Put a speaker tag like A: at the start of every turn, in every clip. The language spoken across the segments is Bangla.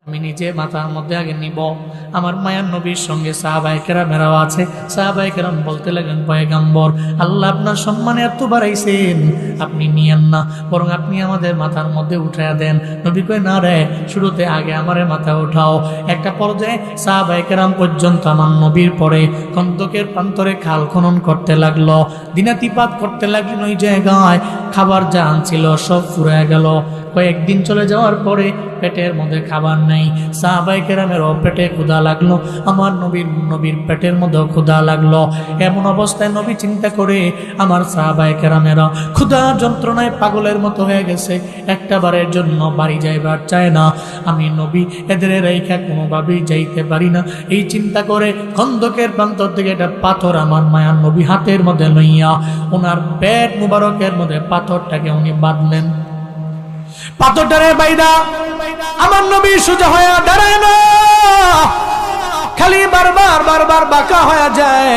A: আমি নিজে মাথার মধ্যে আগে নিব। আমার মায়ার নবীর সঙ্গে সাহাবায়ে কেরামেরাও আছে। সাহাবায়ে কেরাম বলতে লাগলেন, পয়গম্বর, আল্লাহ আপনার সম্মানে এত বাড়াইছেন, আপনি নিয়েন না, বরং আপনি আমাদের মাথার মধ্যে উঠাইয়া দেন। নবী কয়, না রে, শুরুতে আগে আমারে মাথা উঠাও। একটা পর্যায়ে সাহাবায়ে কেরাম পর্যন্ত আমার নবীর পরে খন্দকের প্রান্তরে খাল খনন করতে লাগলো, দিনাতিপাত করতে লাগলেন। ওই জায়গায় খাবার যা আনছিল সব ফুরায় গেল। কয়েকদিন চলে যাওয়ার পরে পেটের মধ্যে খাবার নাই। সাহাবায়ে কেরামেরও পেটে ক্ষুধা লাগলো, আমার নবীর পেটের মধ্যে ক্ষুধা লাগলো। এমন অবস্থায় নবী চিন্তা করে, আমার সাহাবায়ে কেরামেরা ক্ষুধার যন্ত্রণায় পাগলের মতো হয়ে গেছে, একটা বারের জন্য বাড়ি যাইবার চায় না। আমি নবী এদের রেখা কোনোভাবেই যাইতে পারি না। এই চিন্তা করে খন্দকের প্রান্তর থেকে একটা পাথর আমার মায়ার নবী হাতের মধ্যে লইয়া ওনার পেট মুবারকের মধ্যে পাথরটাকে উনি বাঁধলেন। পাথরটারে বাইদা আমার নবী সোজা হয়ে দাঁড়ায় না, খালি বারবার বাঁকা হয়ে যায়,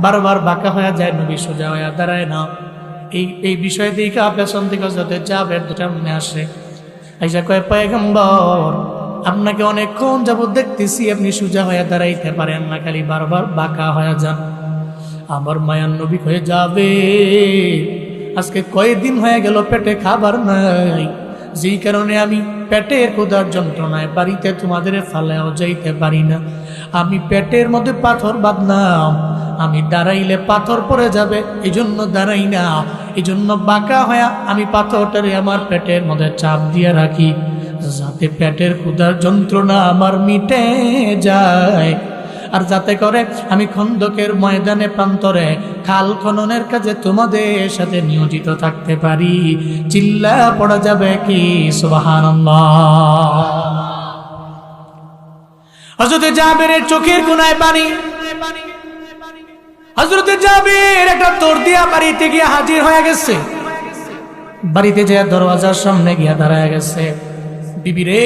A: বারবার বাঁকা হয়ে যায়, নবী সোজা হয়ে দাঁড়ায় না। এই বিষয় দেখে পেছন থেকে যাতে জাবের দুটা মনে আসে, আইসা কয়, পয়গম্বর, আপনাকে অনেকক্ষণ যাবত দেখতেছি, আপনি সোজা হয়ে দাঁড়াইতে পারেন না, খালি বারবার বাঁকা হয়ে যান। আমার মায়ার নবী হয়ে যাবে, আজকে কয়েকদিন হয়ে গেল পেটে খাবার নাই, যেই কারণে আমি পেটের ক্ষুধার যন্ত্রণায় বাড়িতে তোমাদের ফালাও যাইতে পারি না। আমি পেটের মধ্যে পাথর বাঁধলাম, আমি দাঁড়াইলে পাথর পড়ে যাবে, এই জন্য দাঁড়াই না, এই জন্য বাঁকা হয়ে আমি পাথরটারে আমার পেটের মধ্যে চাপ দিয়ে রাখি, যাতে পেটের ক্ষুধার যন্ত্রণা আমার মিটে যায়, আর যাতে করে আমি খন্দকের ময়দানে প্রান্তরে খাল খননের কাজে তোমাদের সাথে নিয়োজিত থাকতে পারি। চিল্লা পড়া যাবে কি সুবহানাল্লাহ। হযরত জাবেরের চোখের কোণায় পানি। হযরত জাবের একটা তোর দিয়া বাড়িতে গিয়ে হাজির হয়ে গেছে। বাড়িতে যে দরওয়াজার সামনে গিয়া দাঁড়ায় গেছে। বিবি রে,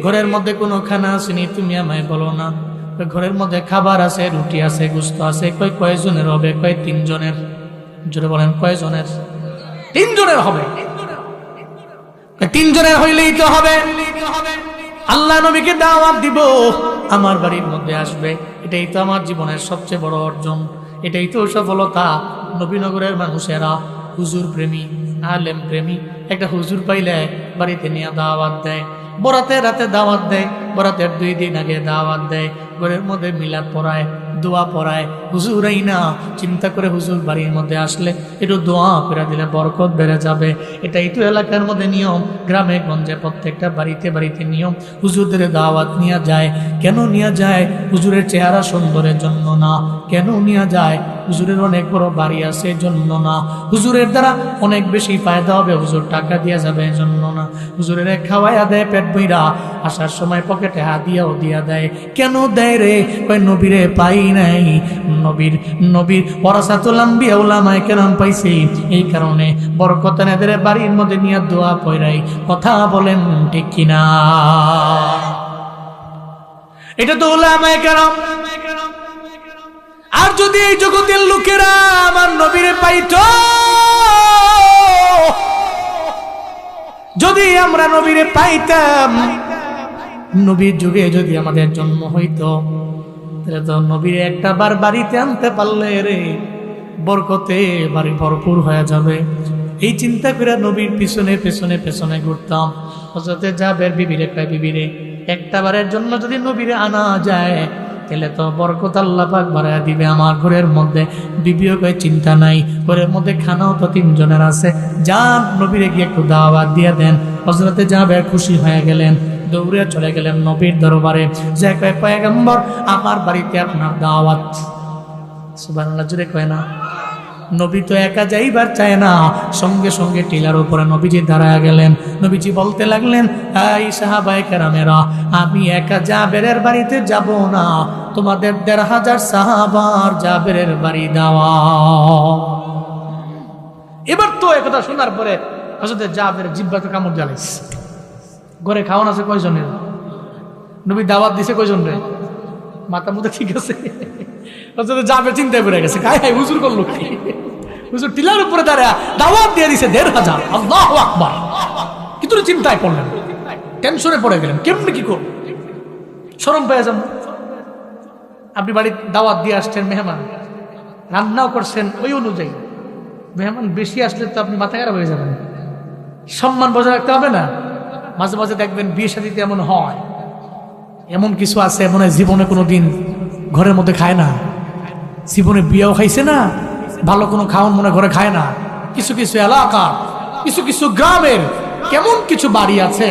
A: ঘরের মধ্যে কোনো খানা আসেনি, তুমি আমায় বলো না। ঘরের মধ্যে খাবার আছে, রুটি আছে, গোশত আছে। কয়জনের হবে? 3 জনের। জোরে বলেন, কয়জনের? 3 জনের হবে। 3 জনের হইলেই তো হবে। আল্লাহ নবীকে দাওয়াত দিব, আমার বাড়ির মধ্যে আসবে। এটাই তো আমার জীবনের সবচেয়ে বড় অর্জন, এটাই তো সফলতা। নবীনগরের মানুষেরা হুজুর প্রেমী, আলেম প্রেমী, একটা হুজুর পাইলে বাড়িতে নিয়ে দাওয়াত দেয়। বরাতের রাতে দাওয়াত দেয়, বরাতের 2 দিন আগে দাওয়াত দেয়, ঘরের মধ্যে মিলাদ পড়ায়, দোয়া পড়ায়। হুজুর এই না চিন্তা করে, হুজুর বাড়ির মধ্যে আসলে একটু দোয়া করে দিলে বরকত বেড়ে যাবে। এটাই তো এলাকার মধ্যে নিয়ম, গ্রামে গঞ্জে প্রত্যেকটা বাড়িতে বাড়িতে নিয়ম। হুজুরদের দাওয়াত নিয়ে যায়। কেন নিয়ে যায়? হুজুরের চেহারা সুন্দরের জন্য না। কেন নিয়ে যায়? হুজুরের অনেক বড় বাড়ি আছে জন্য না। হুজুরের দ্বারা অনেক বেশি ফায়দা হবে, হুজুর টাকা দিয়ে যাবে জন্য না। হুজুরের খাওয়াইয়া দেয় পেট বইরা, আসার সময় পকেটে হাদিয়াও দিয়া দেয়। কেন দেয় রে? কয় নবীরে পাই নাই, নবীর ওয়ারাসাতুল আম্বিয়া উলামায়ে কেরাম পাইছি, এই কারণে বরকত এদের বাড়ির মধ্যে নিয়ে দোয়া পড়াই। কথা বলেন ঠিক কিনা? এটা তো উলামায়ে কেরাম। আর যদি এই জগতের লোকেরা আমার নবীরে পাইতো, যদি আমরা নবীরে পাইতাম, নবীর যুগে যদি আমাদের জন্ম হইতো, তাহলে তো নবীরে একটা বার বাড়িতে আনতে পারলে রে বরকতে বাড়ি ভরপুর হয়ে যাবে। এই চিন্তা করে নবীর পিছনে পেছনে পেছনে ঘুরতাম। হযরত জাবের বিবিরে কয়, বিবিরে একটা বারের জন্য যদি নবীরে আনা যায়, তাহলে তো বরকত আল্লাহ পাক বাড়ায়া দিবে আমার ঘরের মধ্যে। বিবিও কয়, চিন্তা নাই, ঘরের মধ্যে খানাও তো 3 জনের আছে, যান নবীরে গিয়ে একটু দাওয়াত দিয়ে দেন। হযরতে জাবের খুশি হয়ে গেলেন, দৌড়ে চলে গেলেন নবীর দরবারে। যে কয়, পয়গম্বর আমার বাড়িতে আপনার দাওয়াত। সুবহানাল্লাহ, জোরে কয় না? নবী তো একা যাইবার চায় না, সঙ্গে সঙ্গে টিলার উপরে নবীজি দাঁড়ায় গেলেন। নবীজি বলতে লাগলেন, এই সাহাবায়ে কেরামেরা, আমি একা জাবেরের বাড়িতে যাব না, তোমাদের 1500 সাহাবার জাবেরের বাড়ি দাওয়া। এবার তো একথা শোনার পরে হযরত জাবের জিহ্বাতে কামড় জ্বালাইছে। ঘরে খাওয়ান আছে কয়জনের? নবী দাওয়াত দিছে কয়জন রে? মাথা মতো ঠিক আছে? হযরত জাবের চিন্তায় পড়ে গেছে, কাই হাই হুজুর করলো কি? হুজুর টিলার উপরে দাঁড়া দাওয়াত দিয়ে দিছে 1500। আল্লাহু আকবার! কিন্তু চিন্তায় পড়লেন, টেনশনে পড়ে গেলেন, কেমনি কি করব, শরম পেয়ে যান। আপনি বাড়ির দাওয়াত দিয়ে আসছেন, মেহমান রান্নাও করছেন, ওই অনুযায়ী মেহমান বেশি আসলে তো আপনি মাথা খারাপ হয়ে যাবেন, সম্মান বজায় রাখতে হবে না। মাঝে মাঝে দেখবেন বিয়ে শাদীতে এমন হয়, এমন কিছু আছে মনে হয় জীবনে কোনো দিন ঘরের মধ্যে খায় না, জীবনে বিয়েও খাইছে না, ভালো কোনো খাওয়ান মনে ঘরে খায় না। কিছু কিছু এলাকা, কিছু কিছু গ্রামের কেমন কিছু বাড়ি আছে,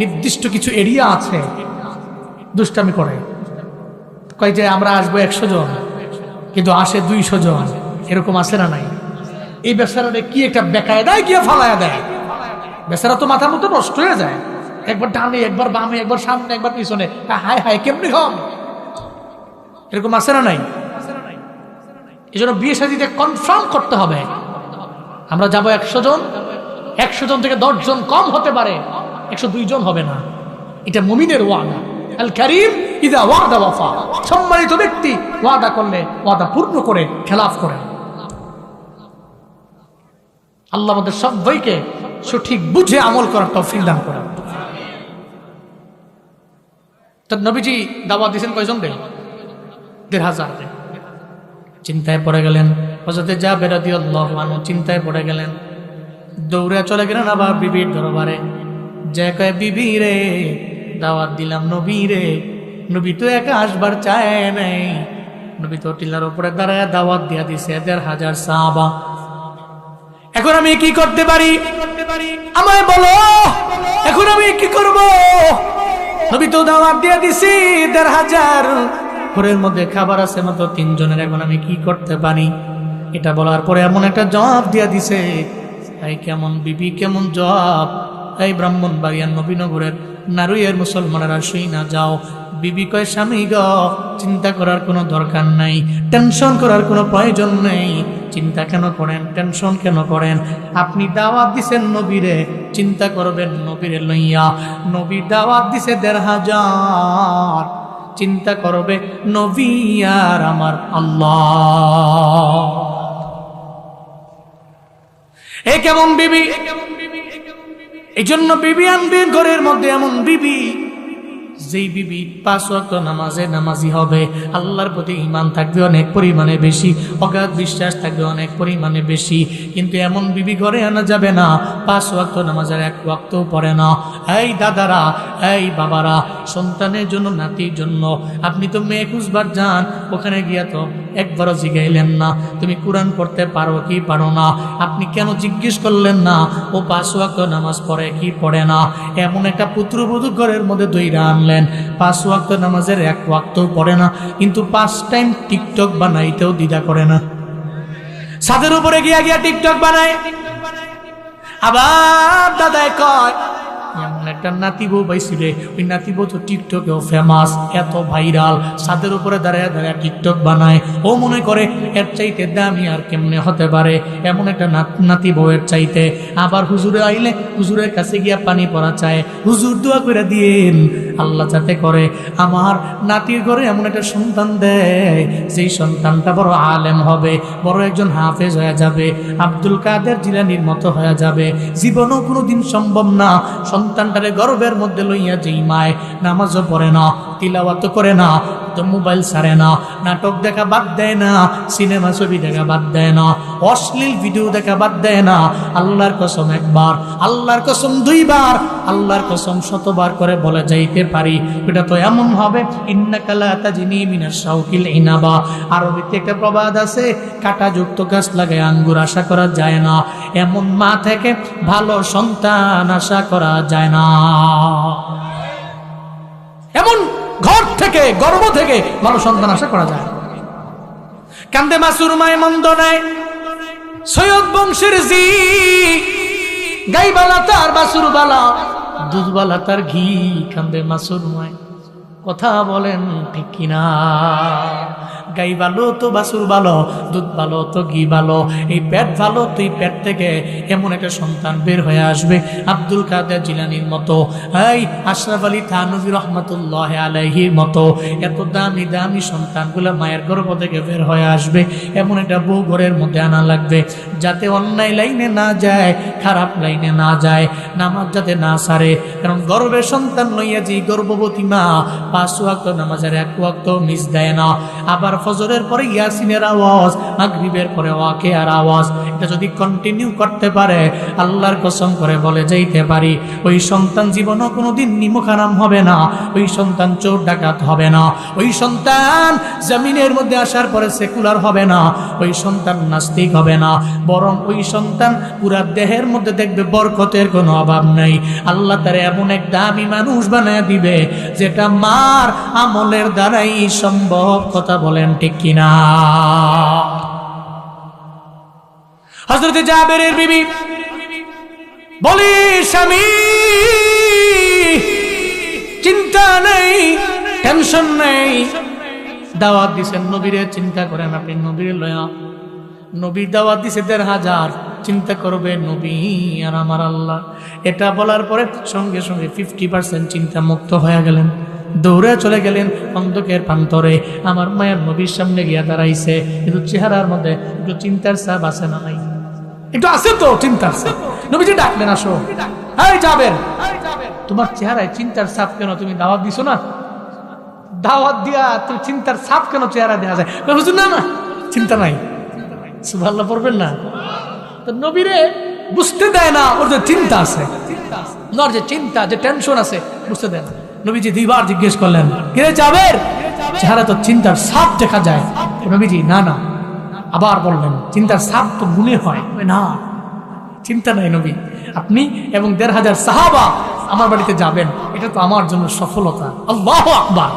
A: নির্দিষ্ট কিছু এরিয়া আছে, দুষ্টামি করে, কয় যে আমরা আসবো 100 জন, কিন্তু আসে 200 জন, এরকম আছে না নাই? এই বেচারারে কি একটা বেকায়দায় গিয়ে ফালায়া দেয়, বেচারা তো মাথার মতো নষ্ট হয়ে যায়, একবার ডানে একবার বামে একবার সামনে একবার পিছনে, হায় হায় কেমনি হন, এরকম আছে না নাই? এই জন্য বিয়ে শাদীতে কনফার্ম করতে হবে আমরা যাবো 100 জন, 100 জন থেকে 10 জন কম হতে পারে, 102 জন হবে না। এটা মুমিনের ওয়াদা। আল কারীম ইযা ওয়াদা ওয়াফা, সম্মানিত ব্যক্তি ওয়াদা করলে ওয়াদা পূর্ণ করে, খেলাফ করে। আল্লাহ আমাদের সবাইকে সঠিক বুঝে আমল করার তৌফিক দান করেন। তো নবীজি দাওয়াত দিয়েছেন কয়জন রে? 1500। চিন্তায় পড়ে গেলেন। হযরত জাবের রাদিয়াল্লাহু আনহু চিন্তায় পড়ে গেলেন, দৌড়ে চলে গেলেন আবার বিবির দরবারে। যে কয়, বিবি রে, দাওয়াত দিলাম নবী রে, নবী তো একা আসবার চায় নাই, নবী তো টিলার উপরে দাঁড়ায় দাওয়াত দিয়া দিছে 1500 সাহাবা। এখন আমি কি করতে পারি? আমায় বলো, এখন আমি কি করব? নবী তো দাওয়াত দিয়া দিছি 1500, ঘরের মধ্যে খাবার আছে মাত্র 3 জনের, এখন আমি কি করতে পারি? এটা বলার পরে এমন একটা জবাব দিয়া দিছে, এই কেমন বিবি, কেমন জবাব! এই ব্রাহ্মণবাড়িয়ার নবীনগরের নারুইয়ের মুসলমানেরা শুই না যাও। বিবি কয়, স্বামী গ, চিন্তা করার কোনো দরকার নাই, টেনশন করার কোনো প্রয়োজন নেই। চিন্তা কেন করেন, টেনশন কেন করেন? আপনি দাওয়াত দিছেন নবীরে, চিন্তা করবেন নবীরে লইয়া। নবী দাওয়াত দিছে 1500, চিন্তা করবে নবী আর আমার আল্লাহ। এ কেমন বিবি! এই জন্য বিবি আনবেন ঘরের মধ্যে, এমন বিবি যেই বিবি 5 ওয়াক্ত নামাজে নামাজি হবে, আল্লাহর প্রতি ঈমান থাকবে অনেক পরিমাণে বেশি, অগাধ বিশ্বাস থাকবে অনেক পরিমাণে বেশি। কিন্তু এমন বিবি ঘরে আনা যাবে না 5 ওয়াক্ত নামাজের 1 ওয়াক্তও পড়ে না। এই দাদারা, এই বাবারা, সন্তানের জন্য, নাতির জন্য আপনি তো মেয়ে খুঁজবার যান, ওখানে গিয়া তো একবারও জিগাইলেন না তুমি কোরআন পড়তে পারো কি পারো না। আপনি কেন জিজ্ঞেস করলেন না ও 5 ওয়াক্ত নামাজ পড়ে কি পড়ে না? এমন একটা পুত্রবধূ ঘরের মধ্যে দইরা আনলেন, 5 ওয়াক্ত নামাজের 1 ওয়াক্তও পড়ে না, কিন্তু 5 টাইম টিকটক বানাইতেও দ্বিধা করে না। ছাদের উপরে গিয়া গিয়া টিকটক বানায়। আবার দাদায় কয়, এমন একটা নাতি বউ পাইছিলে, ওই নাতি বউ তো টিকটকেও ফেমাস, এত ভাইরাল, ছাদের উপরে দাঁড়ায় দাঁড়ায় টিকটক বানায়। ও মনে করে এর চাইতে দামি আর কেমনে হতে পারে, এমন একটা নাতি বউয়ের চাইতে। আবার হুজুরে আইলে হুজুরের কাছে গিয়া পানি পড়া চায়, হুজুর দোয়া করে দিন আল্লাহ যাতে করে আমার নাতির ঘরে এমন একটা সন্তান দেয়, যেই সন্তানটা বড় আলেম হবে, বড় একজন হাফেজ হয়ে যাবে, আব্দুল কাদের জিলানীর মতো হয়ে যাবে। জীবনও কোনোদিন সম্ভব না সন্তানটারে গর্বের মধ্যে লইয়া যেই মায় নামাজও পড়ে না, তিলাওয়াত করে না, তো মোবাইল ছাড়ে না, নাটক দেখা বাদ দেয় না, সিনেমা ছবি দেখা বাদ দেয় না, অশ্লীল ভিডিও দেখা বাদ দেয় না। আল্লাহর কসম একবার, আল্লাহর কসম 2 বার, আল্লাহর কসম 100 বার করে বলে যাইতে পারি, এটা তো এমন হবে ইন্নাকা লা তাজনি মিনাশ শাউকিল ইনাবা। আরবিতে একটা প্রবাদ আছে, কাঁটাযুক্ত গাছ লাগায় আঙ্গুর আশা করা যায় না। এমন মা থেকে ভালো সন্তান আশা করা যায় না। এমন ঘর থেকে, গর্ভ থেকে ভালো সন্তান আশা করা যায়। কান্দে মাসুর মায় মন্দ নাই, সৈয়দ বংশের জি, গাইবালা তার বাসুর বালা, দুধবালা তার ঘি, কান্দে মাসুর মায়। কথা বলেন ঠিক কিনা? গাই ভালো তো বাছুর ভালো, দুধ ভালো তো ঘি ভালো, এই পেট ভালো তো এই পেট থেকে এমন একটা সন্তান বের হয়ে আসবে আব্দুল কাদের জিলানীর মতো, এই আশরাফ আলী থানভী রহমাতুল্লাহ আলাইহির মতো এত দামি দামি সন্তানগুলো মায়ের গর্ভ থেকে বের হয়ে আসবে। এমন একটা বউ ঘরের মধ্যে আনা লাগবে যাতে অন্যায় লাইনে না যায়, খারাপ লাইনে না যায়, নামাজ যাতে না ছাড়ে। কারণ গর্ভের সন্তান লইয়া যে গর্ভবতী মা 5 ওয়াক্ত নামাজের 1 ওয়াক্ত মিস দেয় না। আবার ফজরের পরে ইয়াসিনের আওয়াজ, মাগরিবের পরে ওয়াকিয়ার আওয়াজ, এটা যদি কন্টিনিউ করতে পারে আল্লাহর কসম করে বলে যাইতে পারি ওই সন্তান জীবনও কোনোদিন নিমুখারাম হবে না, ওই সন্তান চোর ডাকাত হবে না, ওই সন্তান জমিনের মধ্যে আসার পরে সেকুলার হবে না, ওই সন্তান নাস্তিক হবে না, বরং ওই সন্তান পুরা দেহের মধ্যে দেখবে বরকতের কোনো অভাব নাই। আল্লাহ তার এমন এক দামি মানুষ বানায় দিবে যেটা মার আমলের দ্বারাই সম্ভব। কথা বলেন ঠিক কিনা? হযরত জাবেরের বিবি বলি, স্বামী চিন্তা নেই, টেনশন নেই, দাওয়াত দিছেন নবীরে, চিন্তা করেন আপনি নবীরে লয়া, নবী দাওয়াত দিছে 1500, চিন্তা করবে নবী আর আমার আল্লাহ। এটা বলার পরে সঙ্গে সঙ্গে 50% চিন্তা মুক্ত হয়ে গেলেন, দৌড়ে চলে গেলেন খন্দকের প্রান্তরে। আমার মায়ের নবীর সামনে গিয়া দাঁড়াইছে, কিন্তু চেহারার মধ্যে একটু চিন্তার ছাপ আছে না নাই? একটু আছে তো চিন্তার ছাপ। নবীজি ডাকলেন, আসো। এই জাবের, তোমার চেহারায় চিন্তার ছাপ কেন? তুমি দাওয়াত দিছো না, দাওয়াত দিয়া তুমি চিন্তার ছাপ কেন চেহারা দেওয়া যায়? না না চিন্তা নাই। সুবহানাল্লাহ পড়বেন না? তো নবীরে বুঝতে দেয় না ওর যে চিন্তা আছে, ওর যে চিন্তা, যে টেনশন আছে বুঝতে দেয় না। নবীজি 2 বার জিজ্ঞেস করলেন, কে জাবের, চেহারা তো চিন্তার ছাপ দেখা যায়। নবীজি না না, আবার বললেন, চিন্তার ছাপ তো মনে হয় না। চিন্তা নাই নবী, আপনি এবং 1500 সাহাবা আমার বাড়িতে যাবেন, এটা তো আমার জন্য সফলতা। আল্লাহু আকবার।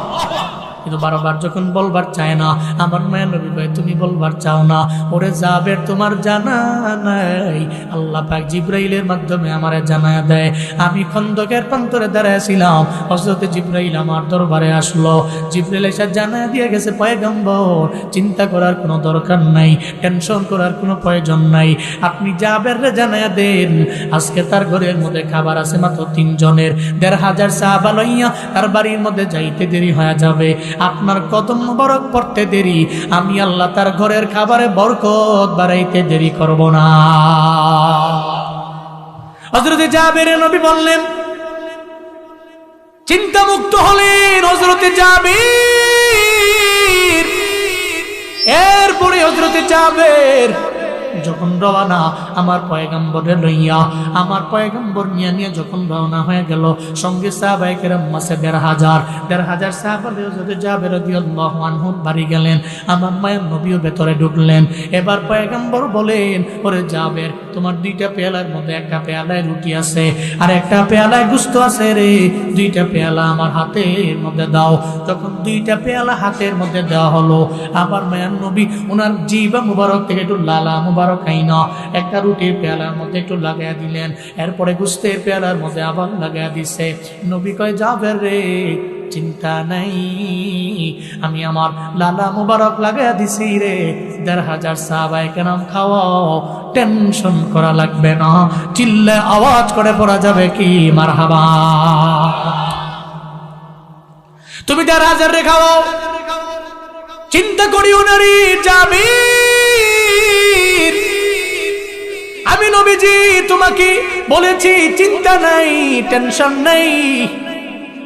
A: কিন্তু বারবার যখন বলবার চায় না, আমার মায়ের নবী ভাই তুমি বলবার চাও না, ওরে জাবের তোমার জানা নাই, আল্লাহ পাক জিবরাইলের মাধ্যমে আমারে জানায়া দেয়। আমি খন্দকের প্রান্তরে দাঁড়াইছিলাম, হযরত জিবরাইল আমার দরবারে আসলো। জিবরাইল এসে জানায়া দিয়ে গেছে, পয়গম্বর চিন্তা করার কোনো দরকার নাই, টেনশন করার কোনো প্রয়োজন নাই, আপনি জাবেররে জানায়া দেন আজকে তার ঘরের মধ্যে খাবার আছে মাত্র 3 জনের, 1500 সাহাবা লইয়া তার বাড়ির মধ্যে যাইতে দেরি হয়ে যাবে, আপনার কদম মোবারক পড়তে দেরি, আমি আল্লাহ তার ঘরের খাবারে বরকত বাড়াইতে দেরি করব না। হযরত জাবের নবী বললেন, চিন্তা মুক্ত হলেন হযরত জাবের। এরপরে হযরত জাবের যখন রওনা আমার পয়গম্বরের লইয়া, আমার পয়গম্বর নিয়ে যখন রওনা হয়ে গেল, সঙ্গে সাহাবায়ে কেরাম মাসে 1500 সাহাবা হযরত জাবের রাদিয়াল্লাহু আনহু বাড়ি গেলেন। আমার মায়ের নবীও ভেতরে ঢুকলেন। এবার পয়গম্বর বলেন, ওরে জাবের তোমার 2টা পেয়ালার মধ্যে একটা পেয়ালায় রুটি আছে আর একটা পেয়ালায় গোশত আছে রে, 2টা পেয়ালা আমার হাতের মধ্যে দাও। যখন 2টা পেয়ালা হাতের মধ্যে দেওয়া হলো, আমার মায়ের নবী ওনার জিহ্বা মুবারক থেকে একটু লালা মুবারক খাইনা একটা রুটির পেয়ালার মধ্যে একটু লাগাইয়া দিলেন, এরপরে গোশতের পেয়ালার মধ্যে আবার লাগাইয়া দিছে। নবী কয়, জাবের রে চিন্তা নাই, আমি আমার লালা মুবারক লাগাইয়া দিছি রে, 1500 সাহাবায়ে কেরাম খাওয়াও, টেনশন করা লাগবে না। চিল্লে আওয়াজ করে পড়া যাবে কি মারহাবা। তুমি 1500 রে খাওয়াও, চিন্তা করিও না রে জাবের, আমি নবীজি তোমাকে বলেছি চিন্তা নাই, টেনশন নাই,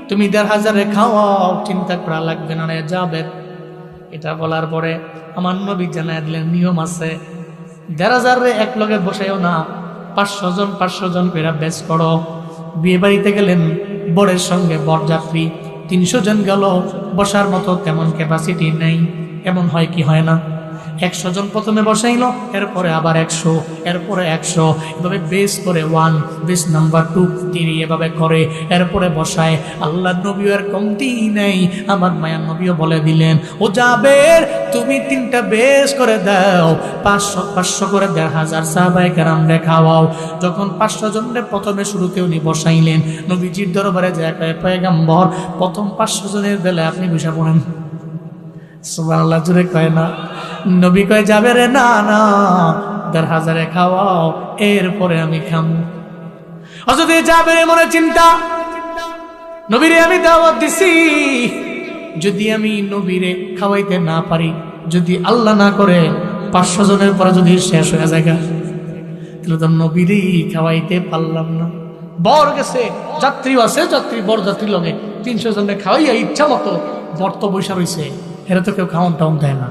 A: তুমি 1500 রে খাওয়াও, চিন্তা করা লাগবে না রে জাবের। এটা বলার পরে আমার নবী জানায় দিলেন, নিয়ম আছে, 1500 রে এক লগে বসাইও না, 500 জন করে বেচ করো। বিয়ে বাড়িতে গেলেন, বরের সঙ্গে বরযাত্রী 300 জন গেল, বসার মতো তেমন ক্যাপাসিটি নেই, এমন হয় কি হয় না? 100 জন প্রথমে বসাইল, এরপরে আবার 100, এরপরে 100, এভাবে বেস করে 1, বেস নাম্বার 2, 3 এভাবে করে এরপরে বসায়। আল্লাহ নবীও এর কমতি নেই, আমার মায়ার নবীও বলে দিলেন, ও জাবের তুমি 3টা বেস করে দাও, 500 করে 1500 সাহাবায়ে কেরাম রে খাওয়াও। যখন 500 জনের প্রথমে শুরুতে উনি বসাইলেন, নবীজির দরবারে যায়, পয়গম্বর প্রথম 500 জনের বেলায় আপনি বসে পড়েন, সুবহানাল্লাহ, জোরে কয় না। নবী কয় যাবে রে, না না, ১,৫০০ খাওয়াও, এরপরে আমি খামু। অযথা যাবে মনে চিন্তা, নবীরে আমি দাওয়াত দিছি, যদি আমি নবীরে খাওয়াইতে না পারি, যদি আল্লাহ না করে ৫০০ জনের পরে যদি শেষ হয়ে যায়, তাহলে তো নবীরেই খাওয়াইতে পারলাম না। বর গেছে, যাত্রীও আছে, বর যাত্রী লগে ৩০০ জনের খাওয়াইয়া ইচ্ছা মতো বর্ত বৈশা রয়েছে, এরা তো কেউ খাওয়ান টাউন দেয় না।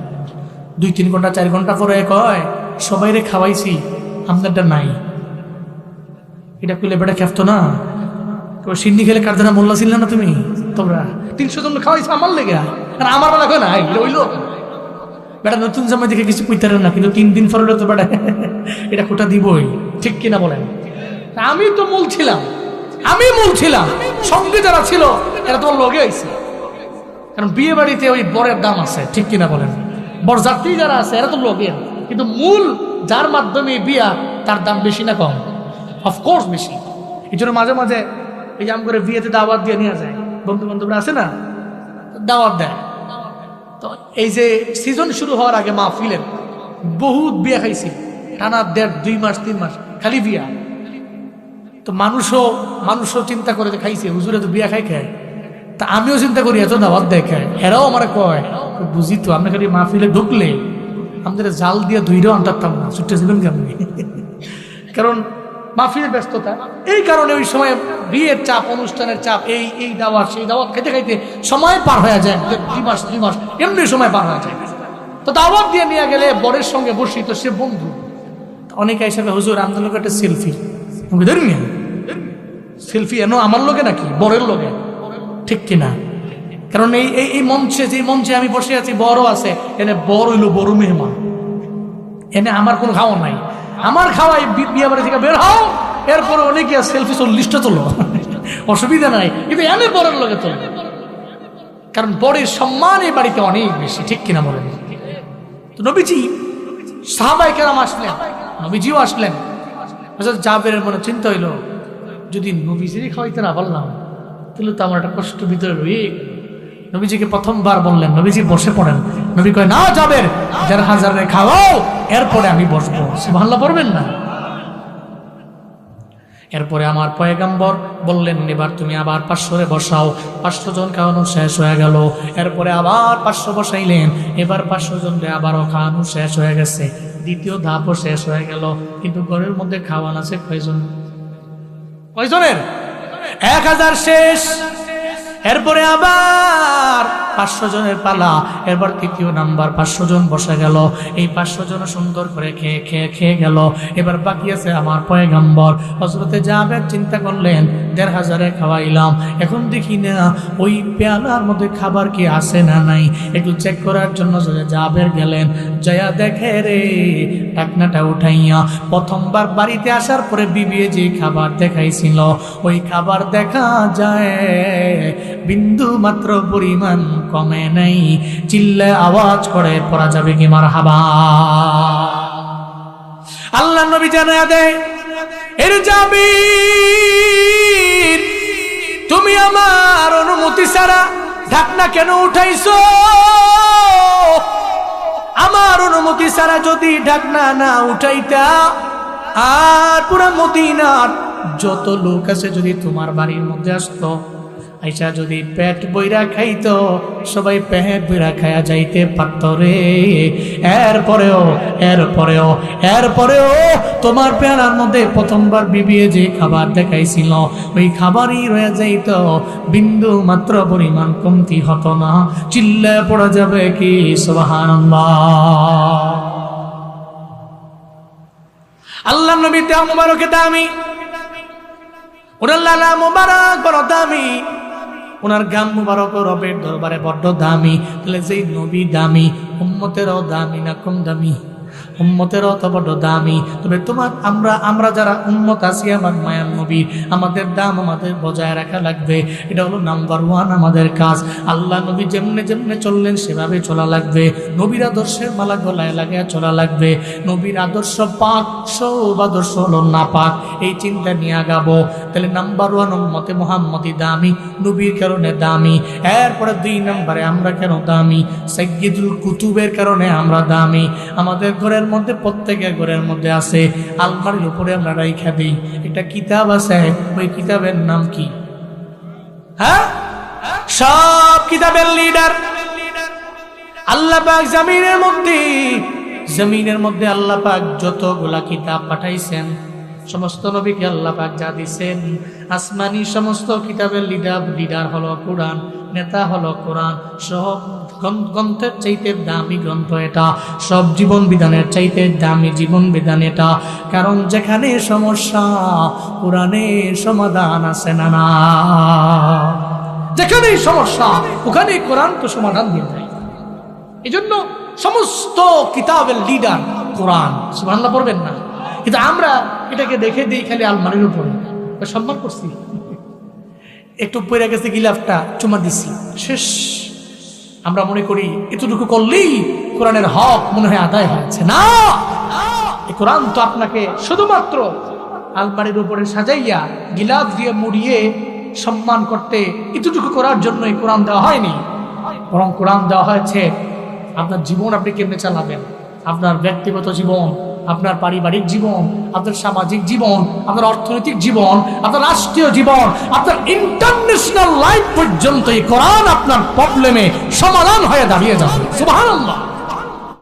A: ২-৩ ঘন্টা ৪ ঘন্টা পরে কয় সবাই রে খাওয়াইছি, আপনারটা নাই। এটা কইলে বেটা খেফতো না, সিন্নি খেলে কারদানা মোল্লা ছিল না তুমি, তোমরা ৩০০ জন খাওয়াইছো আমার লেগে, আর আমার বেলা কয় না হইলো। বেটা নতুন জামাই দেখে কিছু কইতারে না, কিন্তু ৩ দিন পরে তো বেটা এটা কোটা দিবই, ঠিক কিনা বলেন? আমি তো মূল ছিলাম, সঙ্গে যারা ছিল এরা তোমার লগে আইছে, কারণ বিয়ে বাড়িতে ওই বরের দাম আছে, ঠিক কিনা বলেন? বরযাত্রী যারা আছে এরা তো লগে, কিন্তু মূল যার মাধ্যমে বিয়া তার দাম বেশি না কম? অফকোর্স বেশি। এই জন্য মাঝে মাঝে এই যে আম করে বিয়েতে দাওয়াত দিয়ে নিয়ে যায়, বন্ধু বান্ধবরা আছে না, দাওয়াত দেয়। তো এই যে সিজন শুরু হওয়ার আগে মাহফিলের বহুত বিয়া খাইছি, টানা ১.৫-২ মাস ৩ মাস খালি বিয়া। তো মানুষও চিন্তা করে খাইছে, হুজুরে তো বিয়া খায়। তা আমিও চিন্তা করি এত দাওয়াত দেখায়, এরাও আমার কয় বুঝি তো, আপনি খালি মাহফিলে ঢুকলে আমাদের জাল দিয়ে ধুইরেও আনতাম না, ছুটে ছিলেন কেমন? কারণ মাহফিলের ব্যস্ততা, এই কারণে ওই সময় বিয়ের চাপ, অনুষ্ঠানের চাপ, এই দাওয়াত সেই দাওয়াত খাইতে খাইতে সময় পার হয়ে যায়, ২ মাস ৩ মাস এমনি সময় পার হয়ে যায়। তো দাওয়াত দিয়ে নিয়ে গেলে বরের সঙ্গে বসি, তো সে বন্ধু, অনেকে হিসাবে হুজুর আমাদের লোক একটা সেলফি, ধরি না সেলফি এনো আমার লোকে নাকি বরের লোকে, ঠিক কিনা? কারণ এই মঞ্চে, যে মঞ্চে আমি বসে আছি, বড় আছে, এনে বড় হইলো বড় মেহমান, এনে আমার কোনো খাওয়া নাই, আমার খাওয়াই বিয়ে বাড়ি থেকে বের হও, এরপরে অনেকে সেলফি ৪০টা তোলো, অসুবিধা নাই, কিন্তু এনে বরের লোকে তোলো, কারণ বরের সম্মান এই বাড়িতে অনেক বেশি, ঠিক কিনা বলেন? তো নবীজি, সাহাবায়ে কেরাম আসলেন, নবীজিও আসলেন। জাবেরের মনে চিন্তা হইলো, যদি নবীজিরই খাওয়াইতে না পারলাম তাহলে তো আমার একটা কষ্ট ভিতরে রয়ে। নবীজিকে প্রথমবার বললেন, নবীজি বসে পড়েন। নবী কয়, না জাবের, ১,৫০০ খাওয়াও, এরপরে আমি বসবো। সুবহানাল্লাহ পড়বেন না? এরপরে আমার পয়গম্বর বললেন, এবার তুমি আবার ৫০০ বসাও। ৫০০ জন খাওয়ানো শেষ হয়ে গেল, এরপরে আবার ৫০০ বসাইলেন, এবার ৫০০ জনকে আবারও খাওয়ানো শেষ হয়ে গেছে, দ্বিতীয় ধাপও শেষ হয়ে গেল। কিন্তু ঘরের মধ্যে খাওয়ান আছে কয়জনের? ১,০০০ শেষ। এরপরে আবার ৫০০ জনের পালা, এরপর তৃতীয় নাম্বার ৫০০ জন বসে গেল। এই ৫০০ জন সুন্দর করে খেয়ে গেল। এবার বাকি আছে আমার পয়গম্বর হযরতে জাবের। চিন্তা করলেন, ১,৫০০ খাওয়াইলাম, এখন দেখি না ওই পেয়ালার মধ্যে খাবার কি আছে না নাই, একটু চেক করার জন্য জাবের গেলেন। জয়া দেখে রে, ঢাকনাটা উঠাইয়া প্রথমবার বাড়িতে আসার পরে বিবিয়ে যে খাবার দেখাইছিল, ওই খাবার দেখা যায় বিন্দু মাত্র পরিমাণ কমে নাই। চিল্লে আওয়াজ করে পড়া যাবে কি মারহাবা? আল্লাহ নবী জানায়া দেয়, এর জাবির, তুমি আমার অনুমতি ছাড়া ঢাকনা কেন উঠাইছো? আমার অনুমতি ছাড়া যদি ঢাকনা না উঠাইতা, আর পুরা মদিনার যত লোক আছে যদি তোমার বাড়ির মধ্যে আসতো, আইসা যদি পেট বইরা খাইতো, সবাই পেট বইরা খায়া যাইতে পারত রে। এরপরেও তোমার পেয়ারার মধ্যে প্রথমবার বিবিয়ে যে খাবার দেখাইছিল, ওই খাবারই রয়ে যাইত, বিন্দু মাত্র পরিমাণ কমতি হতো না। চিল্লায় পড়া যাবে কি সুবহানাল্লাহ? আল্লাহ নবী দেহ মুবারকে দামি, ওনার লালা মুবারক বড় দামি, ওনার গাম মুবারক রবের দরবারে বড্ড দামি। তাহলে যেই নবী দামি, উম্মতেরও দামি না কম দামি? উম্মতের অত বড় দামি। তবে আমরা যারা উম্মত আছি আমার মায়ার নবীর, আমাদের দাম আমাদের বজায় রাখা লাগবে। এটা হলো নাম্বার 1 আমাদের কাজ। আল্লাহ নবী যেমনে যেমনে চললেন সেভাবে চলা লাগবে। নবীর আদর্শের মালা গলায় লাগিয়ে চলা লাগবে। নবীর আদর্শ পাক, সব আদর্শ হলো না পাক, এই চিন্তা নিয়ে আগাবো। তাহলে নাম্বার 1 উম্মতে মুহাম্মদী দামি, নবীর কারণে দামি। এরপরে 2 নম্বরে আমরা কেন দামি? সাইয়্যিদুল কুতুবের কারণে আমরা দামি। আমাদের ঘরের মধ্যে, প্রত্যেকের ঘরের মধ্যে আছে, আলমারির উপরে আমরা রাইখা দিই একটা কিতাব আছে। ওই কিতাবের নাম কি? হ্যাঁ, সব কিতাবের লিডার আল্লাহ পাক। জমিনের মধ্যে আল্লাহ পাক যতগুলা কিতাব পাঠাইছেন, সমস্ত নবীকে আল্লাহ পাক যা দিছেন, আসমানি সমস্ত কিতাবের লিডার হলো কোরআন, নেতা হলো কোরআন। সব গ্রন্থের চাইতে দামি গ্রন্থ এটা, সব জীবন বিধানের চাইতে দামি জীবন বিধান এটা। কারণ যেখানে সমস্যা কোরআনে সমাধান আছে না না, যেখানেই সমস্যা ওখানে কোরআন তো সমাধান দিয়ে দেয়। এই জন্য সমস্ত কিতাবের লিডার কোরআন। সুবহানাল্লাহ পড়বেন না, কিন্তু আমরা এটাকে দেখে দিই খালি আলমারির উপরে, সম্মান করছি, একটু পড়ে গেছে গিলাফটা চুমা দিছি, শেষ। আমরা মনে করি এতটুকু করলেই কোরআনের হক মনে হয় আদায় হয়েছে। না, এই কোরআন তো আপনাকে শুধুমাত্র আলমারির উপরে সাজাইয়া গিলাফ দিয়ে মুড়িয়ে সম্মান করতে, এতটুকু করার জন্য এই কোরআন দেওয়া হয়নি। বরং কোরআন দেওয়া হয়েছে আপনার জীবন আপনি কেমনে চালাবেন, আপনার ব্যক্তিগত জীবন, আপনার পারিবারিক জীবন, আপনার সামাজিক জীবন, আপনার অর্থনৈতিক জীবন, আপনার রাষ্ট্রীয় জীবন, আপনার ইন্টারন্যাশনাল লাইফ পর্যন্ত এই কোরআন আপনার প্রবলেমে সমাধান হয়ে দাঁড়িয়ে যাবে। সুবহানাল্লাহ।